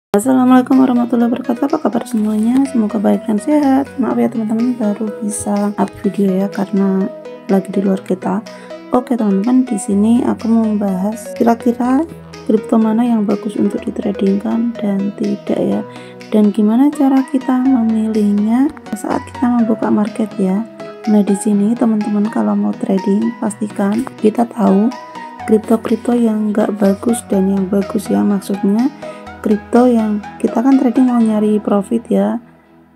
Assalamualaikum warahmatullahi wabarakatuh. Apa kabar semuanya? Semoga baik dan sehat. Maaf ya teman-teman, baru bisa up video ya karena lagi di luar kita. Oke teman-teman, di sini aku mau membahas kira-kira kripto mana yang bagus untuk ditradingkan dan tidak ya. Dan gimana cara kita memilihnya saat kita membuka market ya. Nah, di sini teman-teman kalau mau trading pastikan kita tahu kripto-kripto yang enggak bagus dan yang bagus ya, maksudnya kripto yang kita kan trading mau nyari profit ya,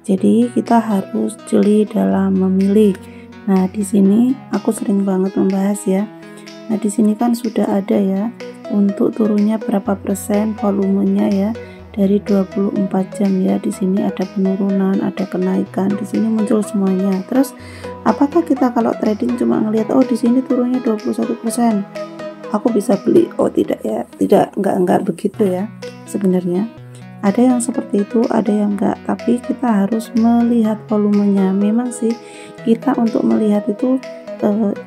jadi kita harus jeli dalam memilih. Nah, di sini aku sering banget membahas ya. Nah, di sini kan sudah ada ya untuk turunnya berapa persen volumenya ya dari 24 jam ya. Di sini ada penurunan, ada kenaikan, di sini muncul semuanya. Terus apakah kita kalau trading cuma ngelihat oh di sini turunnya 21%, aku bisa beli? Oh tidak ya, enggak begitu ya. Sebenarnya ada yang seperti itu, ada yang enggak, tapi kita harus melihat volumenya. Memang sih kita untuk melihat itu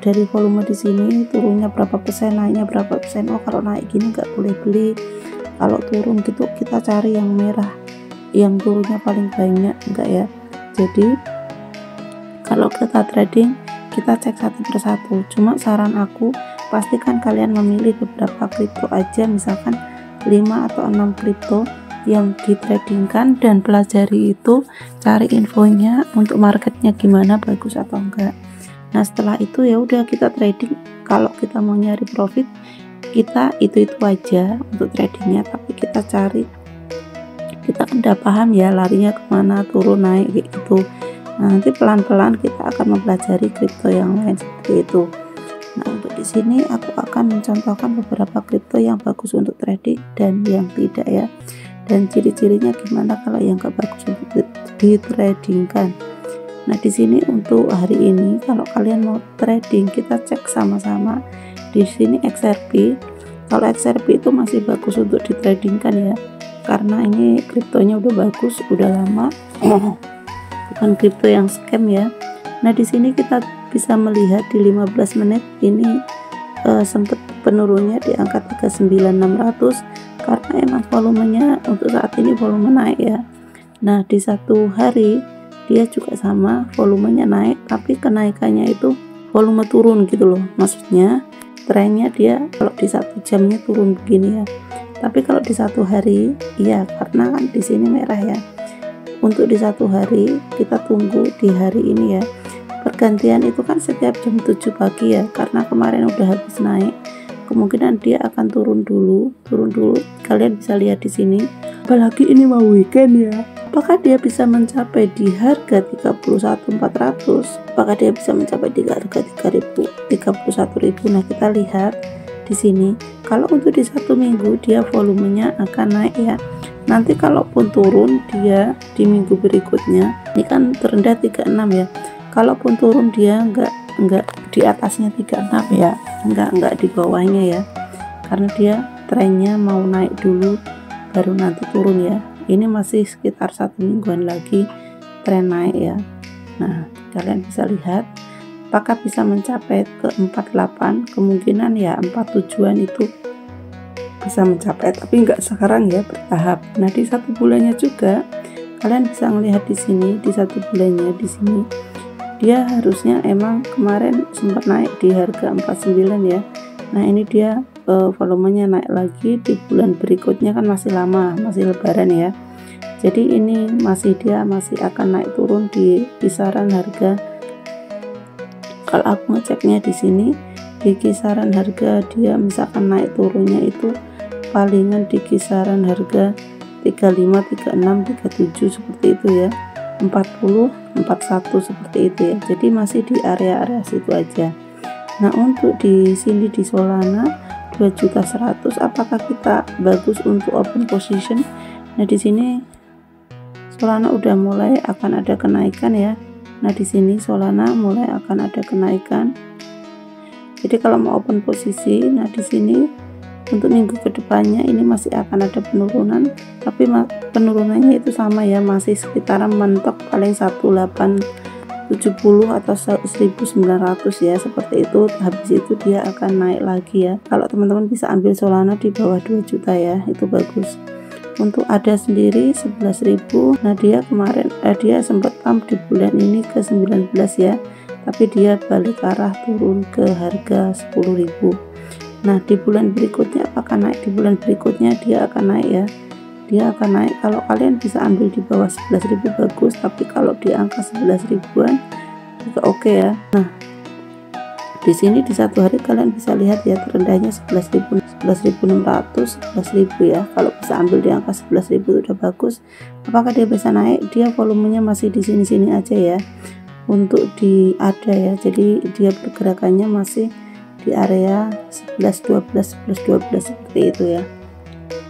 dari volume di sini turunnya berapa persen, naiknya berapa persen. Oh kalau naik gini enggak boleh beli, kalau turun gitu kita cari yang merah, yang turunnya paling banyak, enggak ya. Jadi kalau kita trading kita cek satu persatu. Cuma saran aku, pastikan kalian memilih beberapa kripto aja, misalkan 5 atau 6 kripto yang ditradingkan, dan pelajari itu, cari infonya untuk marketnya gimana, bagus atau enggak. Nah setelah itu ya udah kita trading. Kalau kita mau nyari profit, kita itu aja untuk tradingnya, tapi kita cari, kita kan udah paham ya larinya kemana, turun naik kayak gitu. Nah, nanti pelan-pelan kita akan mempelajari kripto yang lain seperti itu. Nah, untuk di sini aku akan mencontohkan beberapa kripto yang bagus untuk trading dan yang tidak ya. Dan ciri-cirinya gimana kalau yang gak bagus untuk ditradingkan. Nah, di sini untuk hari ini kalau kalian mau trading, kita cek sama-sama. Di sini XRP. Kalau XRP itu masih bagus untuk ditradingkan ya. Karena ini kriptonya udah bagus, udah lama. Bukan kripto yang scam ya. Nah, di sini kita bisa melihat di 15 menit ini sempat penurunnya di angka 39.600 karena emang volumenya untuk saat ini volume naik ya. Nah, di satu hari dia juga sama, volumenya naik tapi kenaikannya itu volume turun gitu loh. Maksudnya trennya dia kalau di satu jamnya turun begini ya. Tapi kalau di satu hari iya, karena kan di sini merah ya. Untuk di satu hari kita tunggu di hari ini ya. Pergantian itu kan setiap jam 7 pagi ya, karena kemarin udah habis naik, kemungkinan dia akan turun dulu. Kalian bisa lihat di sini. Apalagi ini mau weekend ya. Apakah dia bisa mencapai di harga 31.400? Apakah dia bisa mencapai di harga 31.000? Nah, kita lihat di sini. Kalau untuk di satu minggu dia volumenya akan naik ya. Nanti kalaupun turun dia di minggu berikutnya, ini kan terendah 36 ya. Kalaupun turun dia enggak di atasnya 36 ya, enggak di bawahnya ya, karena dia trennya mau naik dulu baru nanti turun ya. Ini masih sekitar 1 mingguan lagi tren naik ya. Nah, kalian bisa lihat apakah bisa mencapai ke 48, kemungkinan ya 47-an itu bisa mencapai, tapi enggak sekarang ya, bertahap. Nah, di 1 bulannya juga kalian bisa melihat di sini, di 1 bulannya di sini dia harusnya emang kemarin sempat naik di harga 49 ya. Nah, ini dia volumenya naik lagi di bulan berikutnya, kan masih lama, masih lebaran ya. Jadi ini dia masih akan naik turun di kisaran harga, kalau aku ngeceknya di sini di kisaran harga dia misalkan naik turunnya itu palingan di kisaran harga 35, 36, 37 seperti itu ya. 40, 41 seperti itu ya. Jadi masih di area-area situ aja. Nah, untuk di sini di Solana 2.100.000, apakah kita bagus untuk open position? Nah, di sini Solana udah mulai akan ada kenaikan ya. Nah, di sini Solana mulai akan ada kenaikan. Jadi kalau mau open posisi, nah di sini untuk minggu kedepannya ini masih akan ada penurunan, tapi penurunannya itu sama ya, masih sekitaran mentok paling 1870 atau 1900 ya, seperti itu. Habis itu dia akan naik lagi ya. Kalau teman-teman bisa ambil Solana di bawah 2 juta ya, itu bagus. Untuk ada sendiri 11.000. Nah dia kemarin dia sempat pump di bulan ini ke 19 ya, tapi dia balik arah turun ke harga 10.000. Nah di bulan berikutnya apakah naik? Di bulan berikutnya dia akan naik ya, dia akan naik. Kalau kalian bisa ambil di bawah 11.000 bagus, tapi kalau di angka 11 ribuan juga oke ya. Nah di sini di satu hari kalian bisa lihat ya, terendahnya 11.600, 11.000 ya. Kalau bisa ambil di angka 11.000 itu udah bagus. Apakah dia bisa naik? Dia volumenya masih di sini-sini aja ya untuk di ada ya, jadi dia pergerakannya masih di area 11 12 seperti itu ya.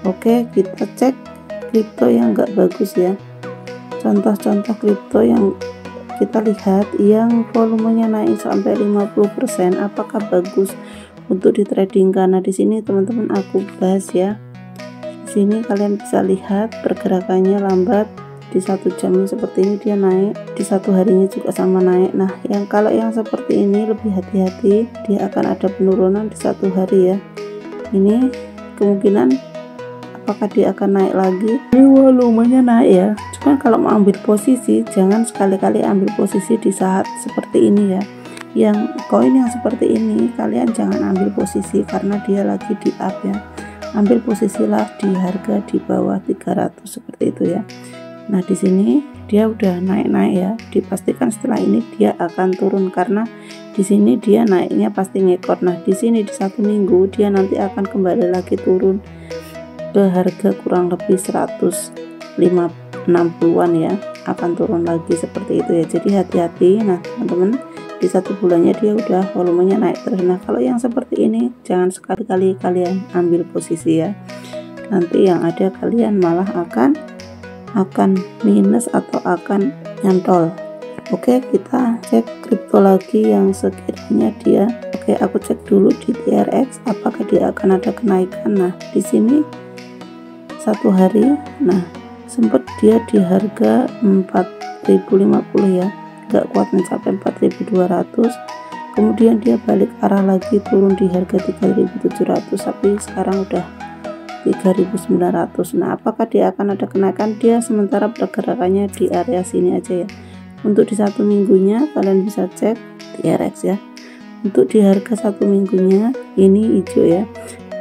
Oke, kita cek kripto yang enggak bagus ya. Contoh-contoh kripto yang kita lihat yang volumenya naik sampai 50%, apakah bagus untuk di trading? Karena di sini teman-teman aku bahas ya. Di sini kalian bisa lihat pergerakannya lambat, di 1 jamnya seperti ini dia naik, di 1 harinya juga sama naik. Nah kalau yang seperti ini lebih hati-hati, dia akan ada penurunan di 1 hari ya. Ini kemungkinan apakah dia akan naik lagi? Ini volumenya naik ya, cuman kalau mau ambil posisi jangan sekali-kali ambil posisi di saat seperti ini ya. Yang koin yang seperti ini kalian jangan ambil posisi karena dia lagi di up ya. Ambil posisilah di harga di bawah 300 seperti itu ya. Nah di sini dia udah naik-naik ya, dipastikan setelah ini dia akan turun karena di sini dia naiknya pasti ngekor. Nah di sini di 1 minggu dia nanti akan kembali lagi turun ke harga kurang lebih 160-an ya, akan turun lagi seperti itu ya. Jadi hati-hati. Nah teman-teman, di 1 bulannya dia udah volumenya naik terus. Nah kalau yang seperti ini jangan sekali-kali kalian ambil posisi ya, nanti yang ada kalian malah akan minus atau akan nyantol. Oke, kita cek kripto lagi yang sekiranya dia aku cek dulu di TRX apakah dia akan ada kenaikan. Nah di sini 1 hari, nah sempat dia di harga 4.050 ya, nggak kuat mencapai 4.200, kemudian dia balik arah lagi turun di harga 3.700, tapi sekarang udah 3.900. Nah apakah dia akan ada kenaikan? Dia sementara pergerakannya di area sini aja ya. Untuk di 1 minggunya kalian bisa cek TRX ya. Untuk di harga 1 minggunya ini hijau ya,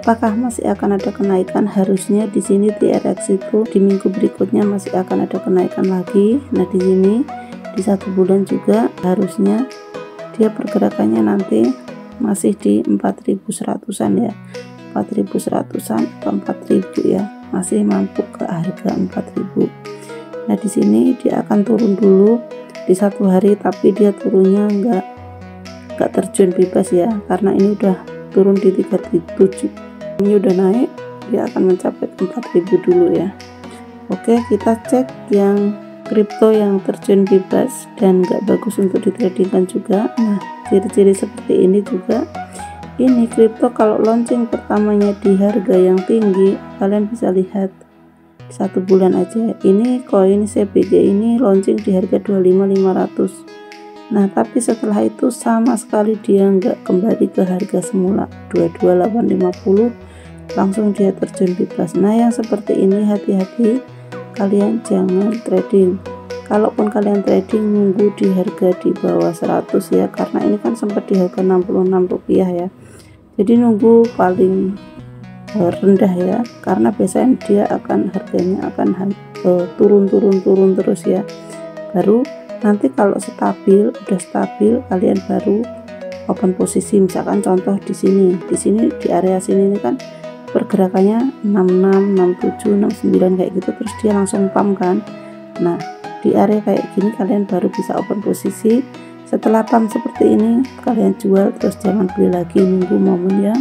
apakah masih akan ada kenaikan? Harusnya di sini TRX itu di minggu berikutnya masih akan ada kenaikan lagi. Nah di sini di 1 bulan juga harusnya dia pergerakannya nanti masih di 4.100-an ya, 4.100-an atau 4.000 ya, masih mampu ke harga 4.000. Nah di sini dia akan turun dulu di 1 hari, tapi dia turunnya enggak terjun bebas ya, karena ini udah turun di 3.700. Ini udah naik, dia akan mencapai 4.000 dulu ya. Oke, kita cek yang kripto yang terjun bebas dan nggak bagus untuk ditradingkan juga. Nah ciri-ciri seperti ini juga. Ini kripto kalau launching pertamanya di harga yang tinggi, kalian bisa lihat 1 bulan aja. Ini koin CBG ini launching di harga 25.500. Nah tapi setelah itu sama sekali dia nggak kembali ke harga semula 22.850, langsung dia terjun bebas. Nah yang seperti ini hati-hati, kalian jangan trading. Kalaupun kalian trading, nunggu di harga di bawah 100 ya, karena ini kan sempat di harga 66 rupiah ya. Jadi nunggu paling rendah ya, karena biasanya dia akan harganya akan turun terus ya. Baru nanti kalau udah stabil kalian baru open posisi. Misalkan contoh di sini di area sini ini kan pergerakannya 66 67 69 kayak gitu, terus dia langsung pump kan. Nah di area kayak gini kalian baru bisa open posisi. Setelah pump seperti ini kalian jual, terus jangan beli lagi, nunggu momen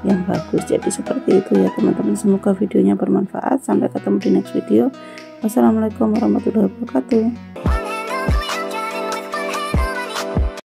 yang bagus. Jadi seperti itu ya teman-teman, semoga videonya bermanfaat. Sampai ketemu di next video. Wassalamualaikum warahmatullahi wabarakatuh.